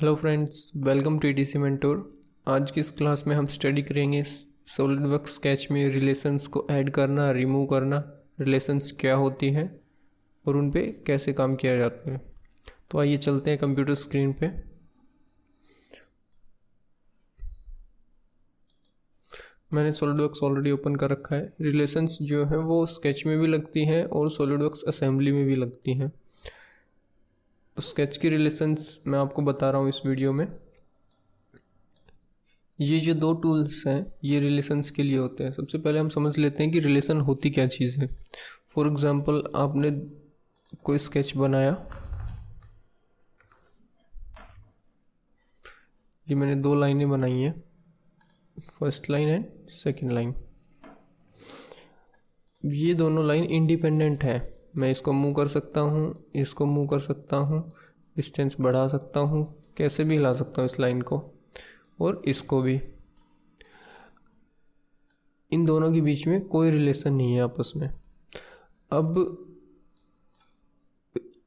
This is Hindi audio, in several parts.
Hello friends, welcome to ETC mentor. आज की इस क्लास में हम स्टडी करेंगे सॉलिडवर्क्स स्केच में रिलेशंस को ऐड करना, रिमूव करना, रिलेशंस क्या होती हैं और उन पे कैसे काम किया जाता है। तो आइए चलते हैं कंप्यूटर स्क्रीन पे। मैंने सॉलिडवर्क्स ऑलरेडी ओपन कर रखा है। रिलेशंस जो है वो स्केच में भी लगती हैं और सॉलिडवर्क्स असेंबली में भी लगती हैं। तो स्केच की रिलेशंस मैं आपको बता रहा हूँ इस वीडियो में। ये जो दो टूल्स हैं ये रिलेशंस के लिए होते हैं। सबसे पहले हम समझ लेते हैं कि रिलेशन होती क्या चीज़ है। फॉर एग्जांपल, आपने कोई स्केच बनाया। ये मैंने दो लाइनें बनाई हैं, first line and second line. ये दोनों लाइन इंडिपेंडेंट है। मैं इसको मूव कर सकता हूँ, इसको मूव कर सकता हूँ, डिस्टेंस बढ़ा सकता हूँ, कैसे भी हिला सकता हूँ इस लाइन को और इसको भी। इन दोनों के बीच में कोई रिलेशन नहीं है आपस में। अब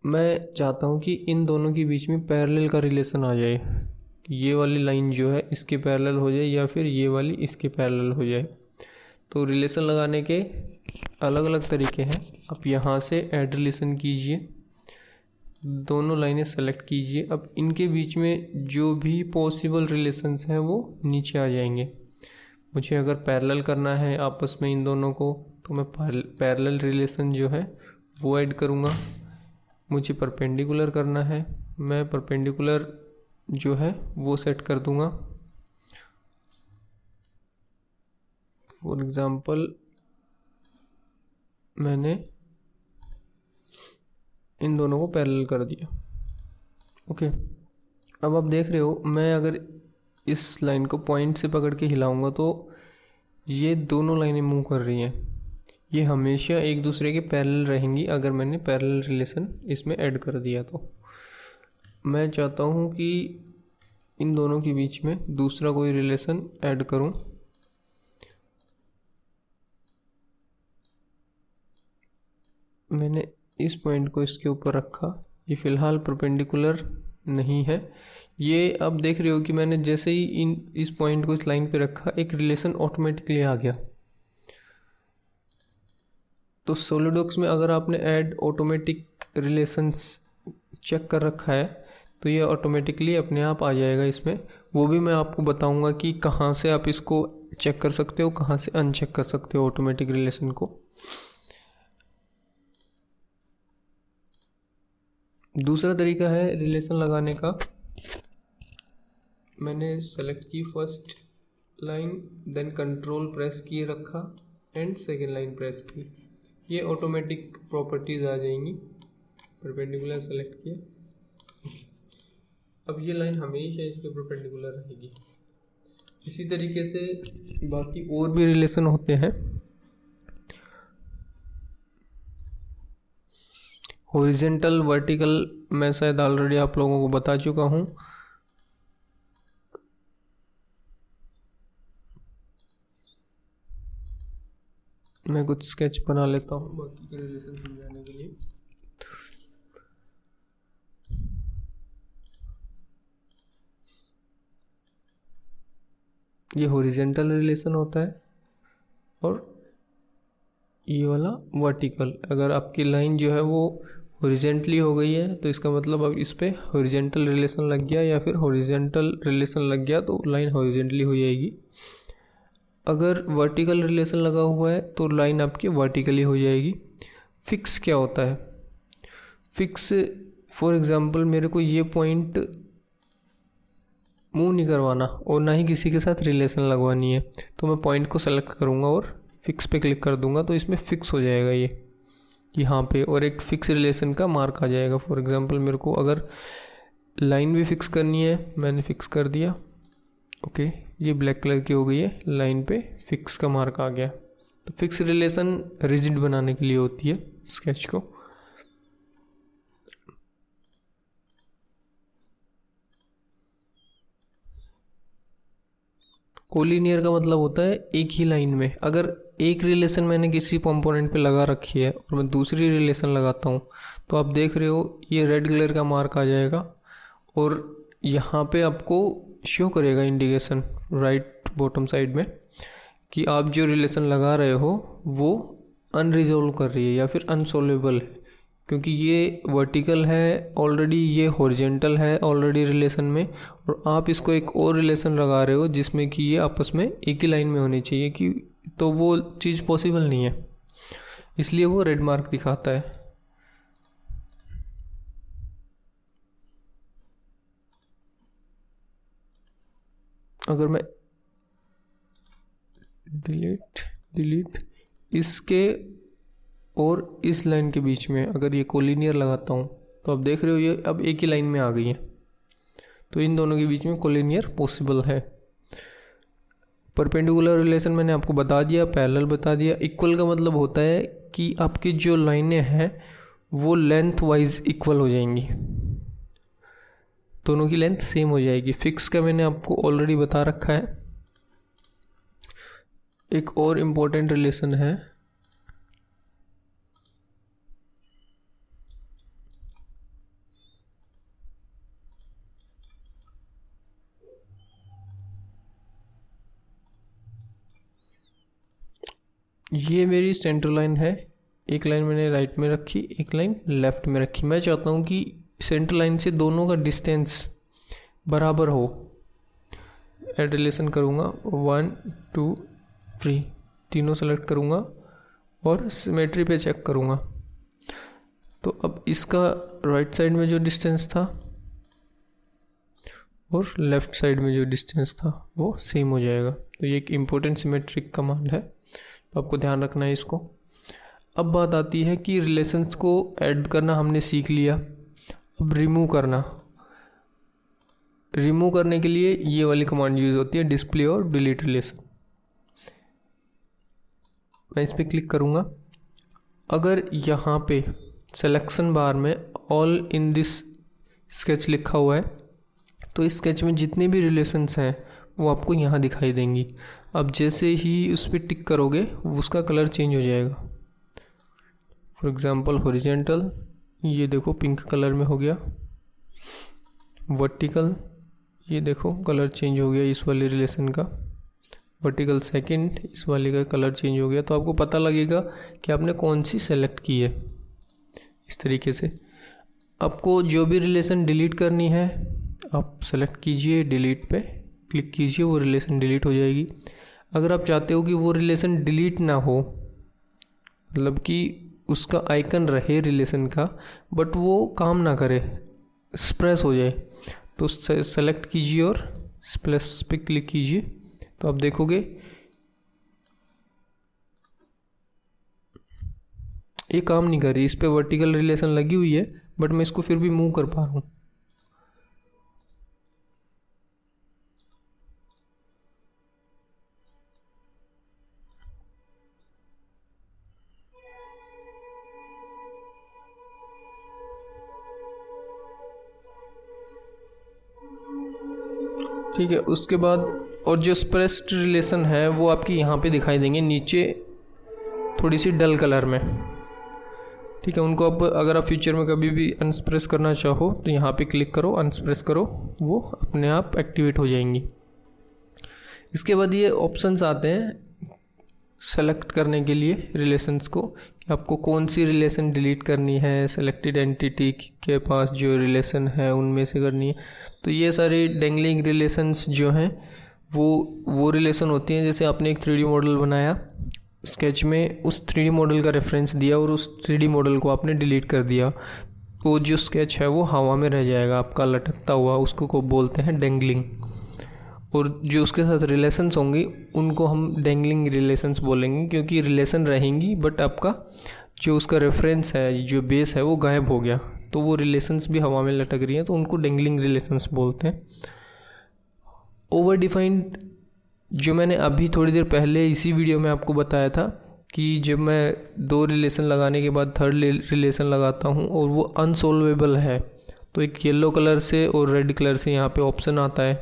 मैं चाहता हूँ कि इन दोनों के बीच में पैरेलल का रिलेशन आ जाए। ये वाली लाइन जो है इसके पैरेलल हो जाए या फिर ये वाली इसके पैरेलल हो जाए। तो रिलेशन लगाने के अलग अलग तरीके हैं। आप यहाँ से ऐड रिलेशन कीजिए, दोनों लाइनें सेलेक्ट कीजिए। अब इनके बीच में जो भी पॉसिबल रिलेशंस हैं वो नीचे आ जाएंगे। मुझे अगर पैरेलल करना है आपस में इन दोनों को, तो मैं पैरेलल रिलेशन जो है वो ऐड करूँगा। मुझे परपेंडिकुलर करना है, मैं परपेंडिकुलर जो है वो सेट कर दूंगा। फॉर एग्जांपल, मैंने इन दोनों को पैरेलल कर दिया। ओके, अब आप देख रहे हो, मैं अगर इस लाइन को पॉइंट से पकड़ के हिलाऊंगा तो ये दोनों लाइनें मूव कर रही हैं। ये हमेशा एक दूसरे के पैरेलल रहेंगी अगर मैंने पैरेलल रिलेशन इसमें ऐड कर दिया। तो मैं चाहता हूँ कि इन दोनों के बीच में दूसरा कोई रिलेशन ऐड करूँ। मैंने इस पॉइंट को इसके ऊपर रखा। ये फिलहाल परपेंडिकुलर नहीं है। ये अब देख रहे हो कि मैंने जैसे ही इस पॉइंट को इस लाइन पे रखा, एक रिलेशन ऑटोमेटिकली आ गया। तो सॉलिडवर्क्स में अगर आपने ऐड ऑटोमेटिक रिलेशंस चेक कर रखा है तो ये ऑटोमेटिकली अपने आप आ जाएगा इसमें। वो भी मैं आपको बताऊंगा कि कहाँ से आप इसको चेक कर सकते हो, कहाँ से अनचेक कर सकते हो ऑटोमेटिक रिलेशन को। दूसरा तरीका है रिलेशन लगाने का। मैंने सेलेक्ट की first line, then control press किए रखा एंड सेकेंड लाइन प्रेस की। ये ऑटोमेटिक प्रॉपर्टीज आ जाएंगी। परपेंडिकुलर सेलेक्ट किया। अब ये लाइन हमेशा इसके परपेंडिकुलर रहेगी। इसी तरीके से बाकी और भी रिलेशन होते हैं। हॉरिजेंटल, वर्टिकल मैं शायद ऑलरेडी आप लोगों को बता चुका हूँ। मैं कुछ स्केच बना लेता हूँ बाकी के रिलेशन समझाने के लिए। ये हॉरिजेंटल रिलेशन होता है और ये वाला वर्टिकल। अगर आपकी लाइन जो है वो हॉरिजेंटली हो गई है तो इसका मतलब अब इस पे हॉरिजेंटल रिलेशन लग गया, या फिर हॉरिजेंटल रिलेशन लग गया तो लाइन हॉरिजेंटली हो जाएगी। अगर वर्टिकल रिलेशन लगा हुआ है तो लाइन आपकी वर्टिकली हो जाएगी। फिक्स क्या होता है? फिक्स, फॉर एग्जांपल, मेरे को ये पॉइंट मूव नहीं करवाना और ना ही किसी के साथ रिलेशन लगवानी है, तो मैं पॉइंट को सेलेक्ट करूँगा और फिक्स पे क्लिक कर दूंगा तो इसमें फिक्स हो जाएगा ये यहाँ पे, और एक फिक्स रिलेशन का मार्क आ जाएगा। फॉर एग्जांपल, मेरे को अगर लाइन भी फिक्स करनी है, मैंने फिक्स कर दिया। ओके, ये ब्लैक कलर की हो गई है, लाइन पे फिक्स का मार्क आ गया। तो फिक्स रिलेशन रिजिड बनाने के लिए होती है स्केच को। कोलिनियर का मतलब होता है एक ही लाइन में अगर एक रिलेशन मैंने किसी कंपोनेंट पे लगा रखी है और मैं दूसरी रिलेशन लगाता हूँ तो आप देख रहे हो ये रेड कलर का मार्क आ जाएगा और यहाँ पे आपको शो करेगा इंडिकेशन राइट बॉटम साइड में कि आप जो रिलेशन लगा रहे हो वो अनरिजॉल्व कर रही है या फिर अनसॉल्वेबल है, क्योंकि ये वर्टिकल है ऑलरेडी, ये हॉरिजेंटल है ऑलरेडी रिलेशन में, और आप इसको एक और रिलेशन लगा रहे हो जिसमें कि ये आपस में एक ही लाइन में होनी चाहिए कि, तो वो चीज़ पॉसिबल नहीं है, इसलिए वो रेड मार्क दिखाता है। अगर मैं डिलीट इसके और इस लाइन के बीच में अगर ये कोलिनियर लगाता हूँ तो आप देख रहे हो ये अब एक ही लाइन में आ गई है, तो इन दोनों के बीच में कोलिनियर पॉसिबल है। परपेंडिकुलर रिलेशन मैंने आपको बता दिया, पैरेलल बता दिया। इक्वल का मतलब होता है कि आपकी जो लाइनें हैं वो लेंथ वाइज इक्वल हो जाएंगी, दोनों की लेंथ सेम हो जाएगी। फिक्स का मैंने आपको ऑलरेडी बता रखा है। एक और इम्पोर्टेंट रिलेशन है, ये मेरी सेंटर लाइन है, एक लाइन मैंने राइट में रखी, एक लाइन लेफ्ट में रखी। मैं चाहता हूँ कि सेंटर लाइन से दोनों का डिस्टेंस बराबर हो। एड रिलेशन करूँगा, 1 2 3 तीनों सेलेक्ट करूँगा और सिमेट्री पे चेक करूँगा। तो अब इसका राइट साइड में जो डिस्टेंस था और लेफ्ट साइड में जो डिस्टेंस था वो सेम हो जाएगा। तो ये एक इम्पोर्टेंट सिमेट्रिक कमांड है, तो आपको ध्यान रखना है इसको। अब बात आती है कि रिलेशंस को ऐड करना हमने सीख लिया, अब रिमूव करना। रिमूव करने के लिए ये वाली कमांड यूज होती है, डिस्प्ले और डिलीट रिलेशन। मैं इस पर क्लिक करूँगा। अगर यहाँ पे सिलेक्शन बार में ऑल इन दिस स्केच लिखा हुआ है तो इस स्केच में जितने भी रिलेशंस हैं वो आपको यहाँ दिखाई देंगी। अब जैसे ही उस पर टिक करोगे उसका कलर चेंज हो जाएगा। फॉर एग्जांपल हॉरिजेंटल, ये देखो पिंक कलर में हो गया। वर्टिकल, ये देखो कलर चेंज हो गया इस वाले रिलेशन का। वर्टिकल सेकंड, इस वाले का कलर चेंज हो गया। तो आपको पता लगेगा कि आपने कौन सी सेलेक्ट की है। इस तरीके से आपको जो भी रिलेशन डिलीट करनी है आप सेलेक्ट कीजिए, डिलीट पे क्लिक कीजिए, वो रिलेशन डिलीट हो जाएगी। अगर आप चाहते हो कि वो रिलेशन डिलीट ना हो, मतलब कि उसका आइकन रहे रिलेशन का बट वो काम ना करे, स्प्रेस हो जाए, तो सेलेक्ट कीजिए और स्प्लेस पे क्लिक कीजिए। तो आप देखोगे ये काम नहीं कर रही, इस पे वर्टिकल रिलेशन लगी हुई है बट मैं इसको फिर भी मूव कर पा रहा हूँ। ठीक है, उसके बाद और जो स्प्रेस्ड रिलेशन है वो आपकी यहाँ पे दिखाई देंगे नीचे थोड़ी सी डल कलर में। ठीक है, उनको आप अगर आप फ्यूचर में कभी भी अनस्प्रेस करना चाहो तो यहाँ पे क्लिक करो, अनस्प्रेस करो, वो अपने आप एक्टिवेट हो जाएंगी। इसके बाद ये ऑप्शंस आते हैं सेलेक्ट करने के लिए रिलेशंस को, कि आपको कौन सी रिलेशन डिलीट करनी है, सेलेक्टेड एंटिटी के पास जो रिलेशन है उनमें से करनी है। तो ये सारी डेंगलिंग रिलेशंस जो हैं वो रिलेशन होती हैं। जैसे आपने एक 3D मॉडल बनाया, स्केच में उस 3D मॉडल का रेफरेंस दिया और उस 3D मॉडल को आपने डिलीट कर दिया, तो जो स्केच है वो हवा में रह जाएगा आपका लटकता हुआ, उसको को बोलते हैं डेंगलिंग। और जो उसके साथ रिलेशंस होंगी उनको हम डेंगलिंग रिलेशंस बोलेंगे, क्योंकि रिलेशन रहेंगी बट आपका जो उसका रेफरेंस है, जो बेस है वो गायब हो गया, तो वो रिलेशंस भी हवा में लटक रही हैं, तो उनको डेंगलिंग रिलेशंस बोलते हैं। ओवर डिफाइंड, जो मैंने अभी थोड़ी देर पहले इसी वीडियो में आपको बताया था कि जब मैं 2 रिलेशन लगाने के बाद थर्ड रिलेशन लगाता हूँ और वो अनसॉल्वेबल है, तो एक येलो कलर से और रेड कलर से यहाँ पे ऑप्शन आता है।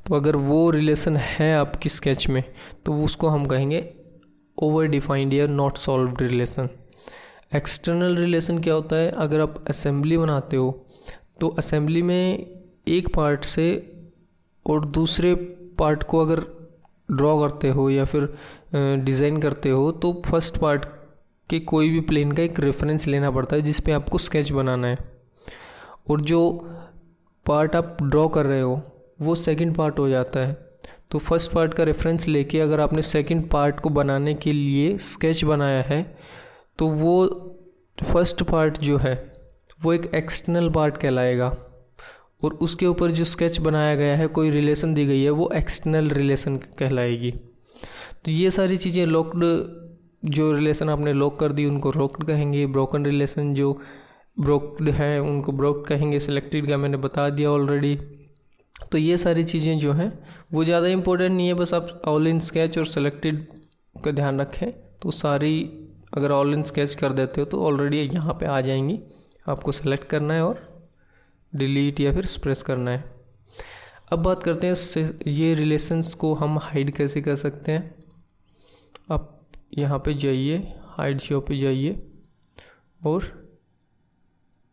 तो अगर वो रिलेशन है आपकी स्केच में तो उसको हम कहेंगे ओवर डिफाइंड या not solved relation. External relation क्या होता है, अगर आप असेंबली बनाते हो तो असेंबली में एक पार्ट से और दूसरे पार्ट को अगर ड्रॉ करते हो या फिर डिज़ाइन करते हो तो फर्स्ट पार्ट के कोई भी प्लेन का एक रेफरेंस लेना पड़ता है जिस पे आपको स्केच बनाना है, और जो पार्ट आप ड्रॉ कर रहे हो वो सेकंड पार्ट हो जाता है। तो फर्स्ट पार्ट का रेफरेंस लेके अगर आपने सेकंड पार्ट को बनाने के लिए स्केच बनाया है तो वो फर्स्ट पार्ट जो है वो एक एक्सटर्नल पार्ट कहलाएगा, और उसके ऊपर जो स्केच बनाया गया है, कोई रिलेशन दी गई है, वो एक्सटर्नल रिलेशन कहलाएगी। तो ये सारी चीज़ें लॉक्ड, जो रिलेशन आपने लॉक कर दी उनको लॉक्ड कहेंगे, ब्रोकन रिलेशन जो ब्रोक्ड है उनको ब्रोक कहेंगे, सिलेक्टेड का मैंने बता दिया ऑलरेडी। तो ये सारी चीज़ें जो हैं वो ज़्यादा इंपॉर्टेंट नहीं है, बस आप ऑल इन स्केच और सिलेक्टेड का ध्यान रखें तो सारी, अगर ऑल इन स्केच कर देते हो तो ऑलरेडी यहाँ पे आ जाएंगी, आपको सेलेक्ट करना है और डिलीट या फिर स्प्रेस करना है। अब बात करते हैं ये रिलेशंस को हम हाइड कैसे कर सकते हैं। आप यहाँ पे जाइए, हाइड शो पे जाइए और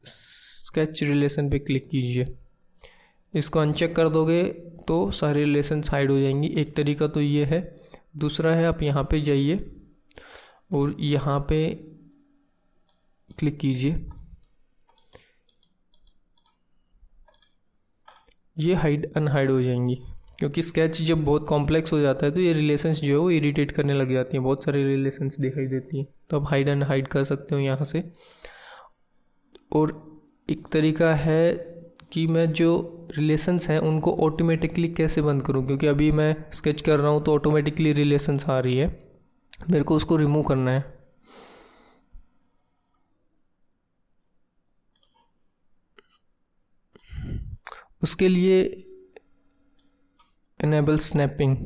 स्केच रिलेशन पे क्लिक कीजिए। इसको अनचेक कर दोगे तो सारे रिलेशंस हाइड हो जाएंगी। एक तरीका तो ये है। दूसरा है आप यहाँ पे जाइए और यहाँ पे क्लिक कीजिए, ये हाइड अनहाइड हो जाएंगी, क्योंकि स्केच जब बहुत कॉम्प्लेक्स हो जाता है तो ये रिलेशंस जो है वो इरिटेट करने लग जाती हैं, बहुत सारी रिलेशंस दिखाई देती हैं। तो आप हाइड अनहाइड कर सकते हो यहाँ से। और एक तरीका है कि मैं जो रिलेशंस हैं उनको ऑटोमेटिकली कैसे बंद करूं, क्योंकि अभी मैं स्केच कर रहा हूं तो ऑटोमेटिकली रिलेशंस आ रही है, मेरे को उसको रिमूव करना है। उसके लिए इनेबल स्नैपिंग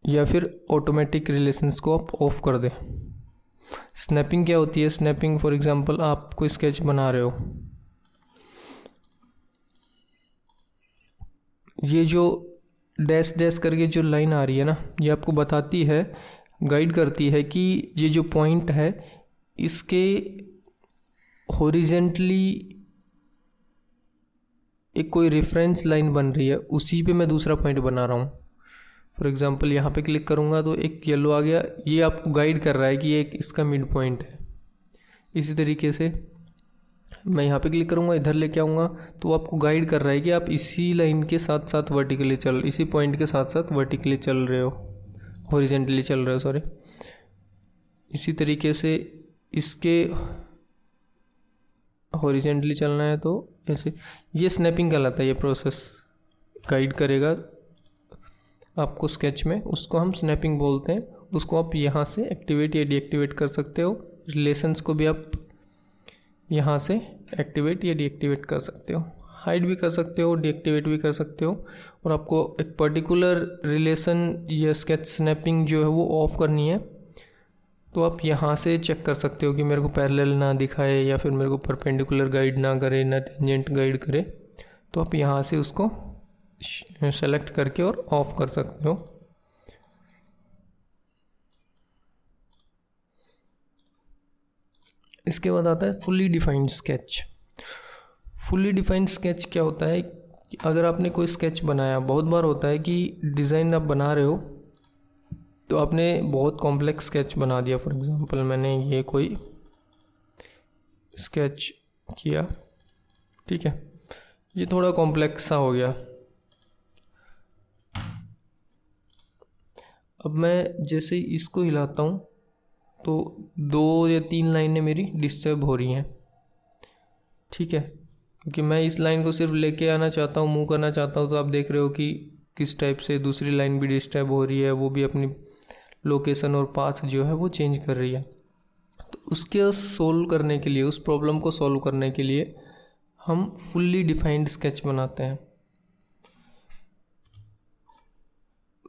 या फिर ऑटोमेटिक रिलेशंस को आप ऑफ कर दें। स्नैपिंग क्या होती है? स्नैपिंग फॉर एग्जांपल आप कोई स्केच बना रहे हो, ये जो डैश डैश करके जो लाइन आ रही है ना, ये आपको बताती है, गाइड करती है कि ये जो पॉइंट है इसके हॉरिजेंटली एक कोई रेफरेंस लाइन बन रही है, उसी पे मैं दूसरा पॉइंट बना रहा हूँ। फॉर एग्जांपल यहाँ पे क्लिक करूँगा तो एक येलो आ गया, ये आपको गाइड कर रहा है कि ये एक इसका मिड पॉइंट है। इसी तरीके से मैं यहाँ पे क्लिक करूँगा, इधर लेके आऊँगा तो आपको गाइड कर रहा है कि आप इसी लाइन के साथ साथ वर्टिकली इसी पॉइंट के साथ साथ वर्टिकली चल रहे हो, हॉरिजेंटली चल रहे हो सॉरी। इसी तरीके से इसके हॉरिजेंटली चलना है तो ऐसे, ये स्नैपिंग कहलाता है। ये प्रोसेस गाइड करेगा आपको स्केच में, उसको हम स्नैपिंग बोलते हैं। उसको आप यहाँ से एक्टिवेट या डीएक्टिवेट कर सकते हो। रिलेशंस को भी आप यहाँ से एक्टिवेट या डीएक्टिवेट कर सकते हो, हाइड भी कर सकते हो, डीएक्टिवेट भी कर सकते हो। और आपको एक पर्टिकुलर रिलेशन या स्केच स्नैपिंग जो है वो ऑफ करनी है तो आप यहाँ से चेक कर सकते हो कि मेरे को पैरेलल ना दिखाए या फिर मेरे को परपेंडिकुलर गाइड ना करे, ना टेंजेंट गाइड करे। तो आप यहाँ से उसको सेलेक्ट करके और ऑफ कर सकते हो। इसके बाद आता है fully defined sketch. Fully defined sketch क्या होता है कि अगर आपने कोई स्केच बनाया, बहुत बार होता है कि डिज़ाइन आप बना रहे हो तो आपने बहुत कॉम्प्लेक्स स्केच बना दिया। फॉर एग्जांपल मैंने ये कोई स्केच किया, ठीक है, ये थोड़ा कॉम्प्लेक्स सा हो गया। अब मैं जैसे ही इसको हिलाता हूँ तो 2 या 3 लाइनें मेरी डिस्टर्ब हो रही हैं, ठीक है, क्योंकि मैं इस लाइन को सिर्फ लेके आना चाहता हूँ, मूव करना चाहता हूँ। तो आप देख रहे हो कि किस टाइप से दूसरी लाइन भी डिस्टर्ब हो रही है, वो भी अपनी लोकेशन और पाथ जो है वो चेंज कर रही है। तो उसके सोल्व करने के लिए, उस प्रॉब्लम को सोल्व करने के लिए हम फुल्ली डिफाइंड स्केच बनाते हैं।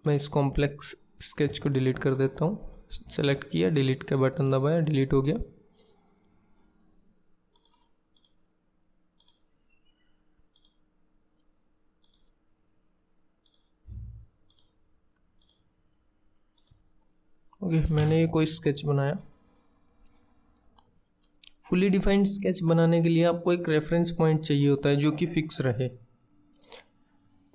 मैं इस कॉम्प्लेक्स स्केच को डिलीट कर देता हूँ, सेलेक्ट किया, डिलीट का बटन दबाया, डिलीट हो गया। ओके, मैंने ये कोई स्केच बनाया फुली डिफाइंड स्केच बनाने के लिए आपको एक रेफरेंस पॉइंट चाहिए होता है जो कि फिक्स रहे।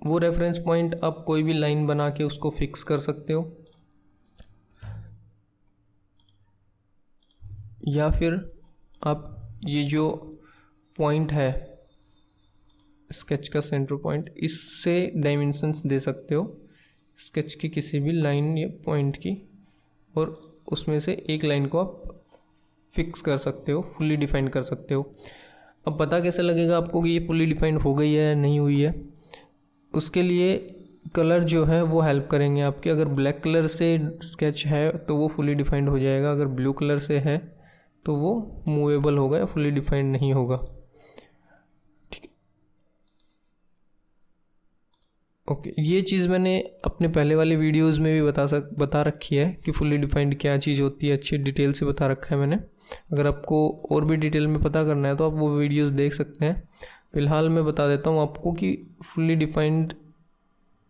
वो रेफरेंस पॉइंट आप कोई भी लाइन बना के उसको फिक्स कर सकते हो, या फिर आप ये जो पॉइंट है स्केच का सेंटर पॉइंट, इससे डायमेंशंस दे सकते हो स्केच की किसी भी लाइन या पॉइंट की, और उसमें से एक लाइन को आप फिक्स कर सकते हो, फुली डिफाइन कर सकते हो। अब पता कैसे लगेगा आपको कि ये फुली डिफाइंड हो गई है या नहीं हुई है? उसके लिए कलर जो है वो हेल्प करेंगे आपके। अगर ब्लैक कलर से स्केच है तो वो फुली डिफाइंड हो जाएगा, अगर ब्लू कलर से है तो वो मूवेबल होगा या फुली डिफाइंड नहीं होगा। ठीक है, ओके। ये चीज़ मैंने अपने पहले वाले वीडियोस में भी बता रखी है कि फुली डिफाइंड क्या चीज़ होती है, अच्छी डिटेल से बता रखा है मैंने। अगर आपको और भी डिटेल में पता करना है तो आप वो वीडियोस देख सकते हैं। फिलहाल मैं बता देता हूँ आपको कि फुली डिफाइंड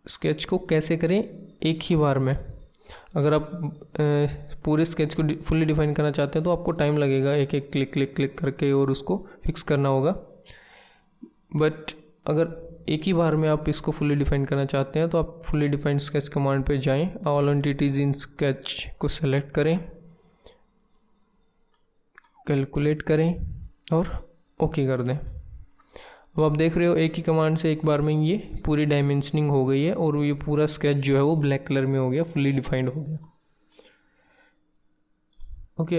स्केच को कैसे करें एक ही बार में। अगर आप पूरे स्केच को फुली डिफाइन करना चाहते हैं तो आपको टाइम लगेगा, एक एक क्लिक क्लिक क्लिक करके और उसको फिक्स करना होगा। बट अगर एक ही बार में आप इसको फुली डिफाइन करना चाहते हैं तो आप फुली डिफाइंड स्केच कमांड पे जाएं, ऑल एंटिटीज इन स्केच को सेलेक्ट करें, कैलकुलेट करें और ओके कर दें। अब आप देख रहे हो एक ही कमांड से एक बार में ये पूरी डायमेंशनिंग हो गई है और ये पूरा स्केच जो है वो ब्लैक कलर में हो गया, फुली डिफाइंड हो गया। ओके,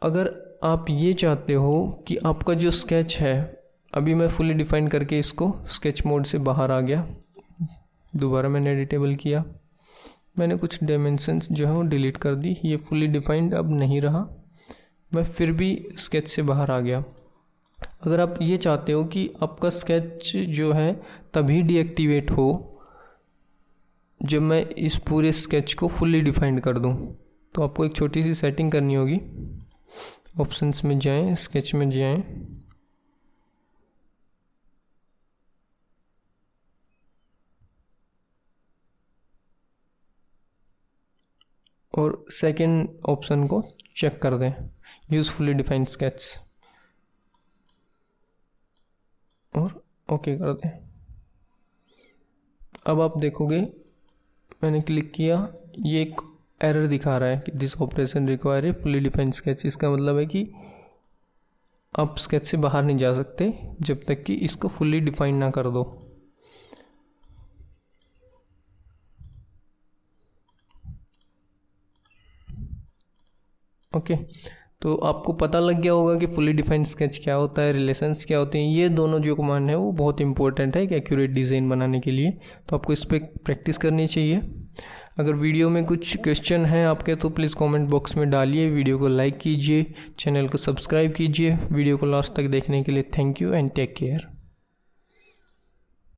अगर आप ये चाहते हो कि आपका जो स्केच है, अभी मैं फुली डिफाइन करके इसको स्केच मोड से बाहर आ गया, दोबारा मैंने एडिटेबल किया, मैंने कुछ डायमेंशंस जो है वो डिलीट कर दी, ये फुली डिफाइंड अब नहीं रहा, मैं फिर भी स्केच से बाहर आ गया। अगर आप ये चाहते हो कि आपका स्केच जो है तभी डीएक्टिवेट हो जब मैं इस पूरे स्केच को फुली डिफाइंड कर दूं, तो आपको एक छोटी सी सेटिंग करनी होगी। ऑप्शंस में जाएं, स्केच में जाएं, और सेकंड ऑप्शन को चेक कर दें, यूज फुली डिफाइंड स्केच, और ओके कर दें। अब आप देखोगे मैंने क्लिक किया, ये एक एरर दिखा रहा है कि this operation require a fully defined sketch. इसका मतलब है कि आप स्केच से बाहर नहीं जा सकते जब तक कि इसको फुली डिफाइन ना कर दो। ओके, तो आपको पता लग गया होगा कि फुली डिफाइंड स्केच क्या होता है, रिलेशंस क्या होते हैं। ये दोनों जो कमांड है वो बहुत इंपॉर्टेंट है एक एक्यूरेट डिज़ाइन बनाने के लिए, तो आपको इस पर प्रैक्टिस करनी चाहिए। अगर वीडियो में कुछ क्वेश्चन है आपके तो प्लीज़ कमेंट बॉक्स में डालिए, वीडियो को लाइक कीजिए, चैनल को सब्सक्राइब कीजिए। वीडियो को लास्ट तक देखने के लिए thank you and take care.